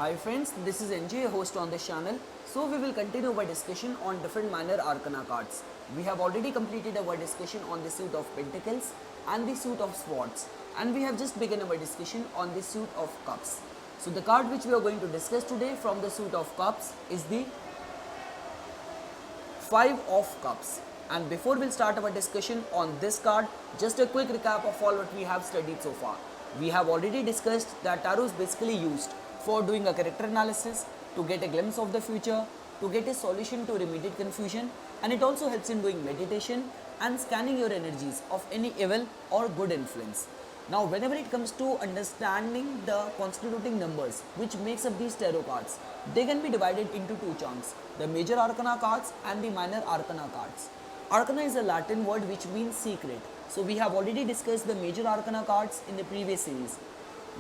Hi friends, this is NJ, host on this channel. So we will continue our discussion on different minor arcana cards. We have already completed our discussion on the suit of Pentacles and the suit of Swords, and we have just begun our discussion on the suit of Cups. So the card which we are going to discuss today from the suit of Cups is the Five of Cups. And before we'll start our discussion on this card, just a quick recap of all what we have studied so far. We have already discussed that tarot is basically used for doing a character analysis, to get a glimpse of the future, to get a solution to remediate confusion, and it also helps in doing meditation and scanning your energies of any evil or good influence. Now, whenever it comes to understanding the constituting numbers which makes up these tarot cards, they can be divided into two chunks, the major arcana cards and the minor arcana cards. Arcana is a Latin word which means secret. So we have already discussed the major arcana cards in the previous series.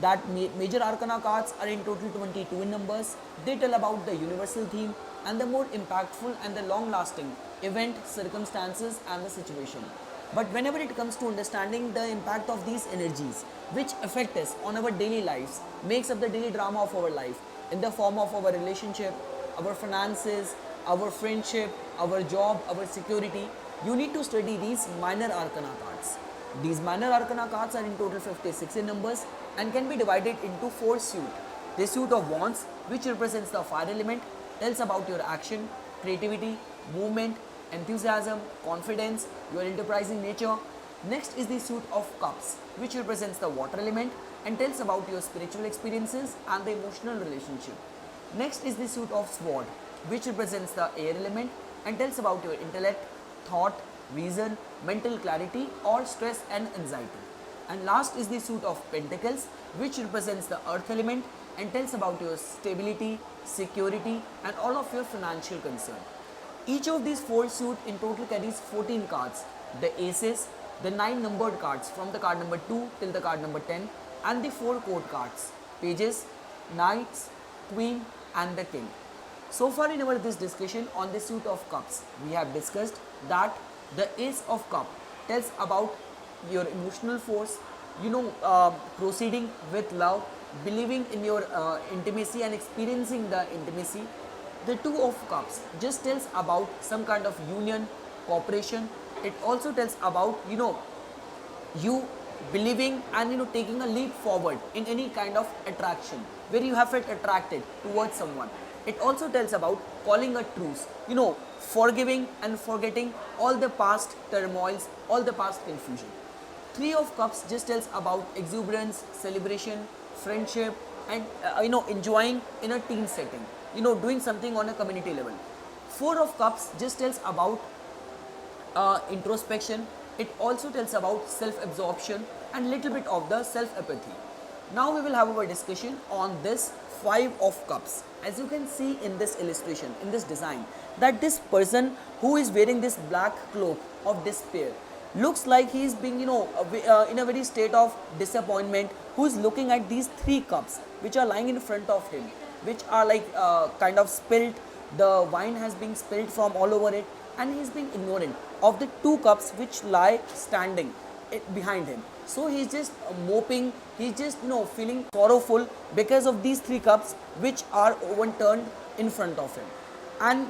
That major arcana cards are in total 22 in numbers. They tell about the universal theme and the more impactful and the long lasting event, circumstances and the situation. But whenever it comes to understanding the impact of these energies which affect us on our daily lives, makes up the daily drama of our life in the form of our relationship, our finances, our friendship, our job, our security, you need to study these minor arcana cards. These minor arcana cards are in total 56 in numbers and can be divided into four suits. The suit of Wands, which represents the fire element, tells about your action, creativity, movement, enthusiasm, confidence, your enterprising nature. Next is the suit of Cups, which represents the water element and tells about your spiritual experiences and the emotional relationship. Next is the suit of Sword, which represents the air element and tells about your intellect, thought, reason, mental clarity or stress and anxiety. And last is the suit of Pentacles, which represents the earth element and tells about your stability, security and all of your financial concern. Each of these four suits in total carries 14 cards, the aces, the 9 numbered cards from the card number 2 till the card number 10 and the 4 court cards, pages, knights, queen and the king. So far in our this discussion on the suit of cups, we have discussed that the ace of cup tells about your emotional force, proceeding with love, believing in your intimacy and experiencing the intimacy. The two of cups just tells about some kind of union, cooperation. It also tells about you believing and taking a leap forward in any kind of attraction where you have felt attracted towards someone. It also tells about calling a truce, forgiving and forgetting all the past turmoils, all the past confusion. Three of Cups just tells about exuberance, celebration, friendship and enjoying in a teen setting, doing something on a community level. Four of Cups just tells about introspection. It also tells about self-absorption and little bit of the self-apathy. Now we will have our discussion on this Five of Cups. As you can see in this illustration, in this design, that this person who is wearing this black cloak of despair looks like he is being in a very state of disappointment, who is looking at these three cups which are lying in front of him, which are like kind of spilled. The wine has been spilled from all over it and he is being ignorant of the two cups which lie standing behind him. So he's just moping, he's just feeling sorrowful because of these three cups which are overturned in front of him. And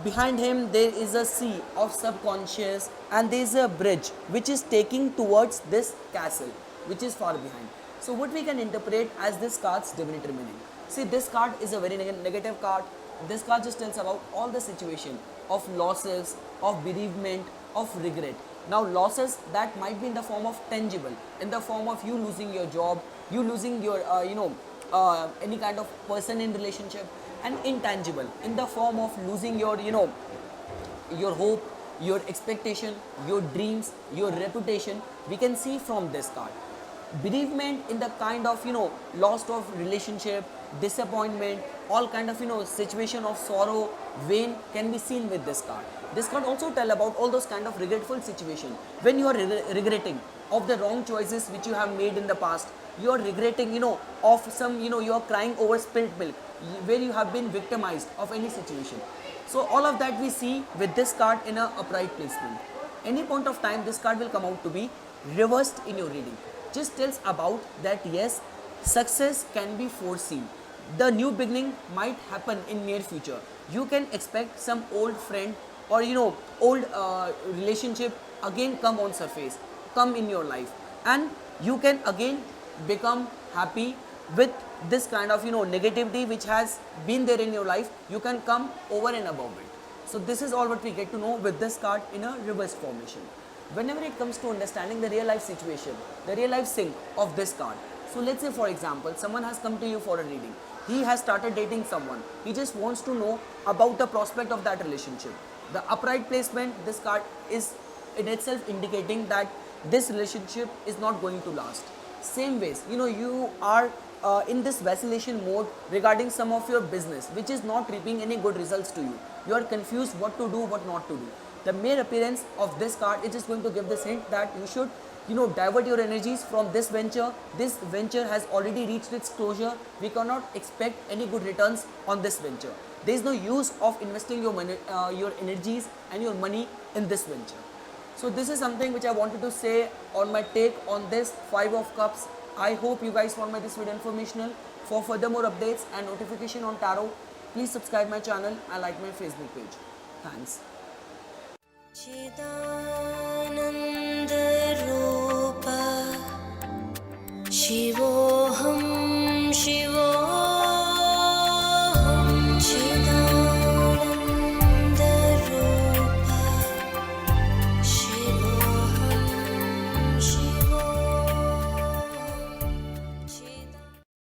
behind him there is a sea of subconscious and there is a bridge which is taking towards this castle which is far behind. So what we can interpret as this card's divinity meaning. See, this card is a very negative card. This card just tells about all the situation of losses, of bereavement, of regret. Now losses that might be in the form of tangible, in the form of you losing your job, you losing your any kind of person in relationship, and intangible in the form of losing your your hope, your expectation, your dreams, your reputation. We can see from this card. Bereavement in the kind of loss of relationship, disappointment, all kind of situation of sorrow, vain can be seen with this card. This card also tell about all those kind of regretful situation when you are regretting of the wrong choices which you have made in the past. You are regretting of some you are crying over spilled milk, where you have been victimized of any situation. So all of that we see with this card in a upright placement. Any point of time this card will come out to be reversed in your reading. Just tells about that yes, success can be foreseen. the new beginning might happen in near future. You can expect some old friend or old relationship again come on surface, come in your life, and you can again become happy with this kind of negativity which has been there in your life. You can come over and above it. So this is all what we get to know with this card in a reverse formation. Whenever it comes to understanding the real life situation, the real life sync of this card. So let's say, for example, someone has come to you for a reading. He has started dating someone. He just wants to know about the prospect of that relationship. The upright placement, this card is in itself indicating that this relationship is not going to last. Same ways, you are in this vacillation mode regarding some of your business which is not reaping any good results to you. You are confused what to do, what not to do. The mere appearance of this card is just going to give this hint that you should divert your energies from this venture. This venture has already reached its closure. We cannot expect any good returns on this venture. There is no use of investing your money, your energies and your money in this venture. So this is something which I wanted to say on my take on this 5 of Cups. I hope you guys found this video informational. For further more updates and notification on tarot, please subscribe my channel and like my Facebook page. Thanks. शिवोऽहं शिव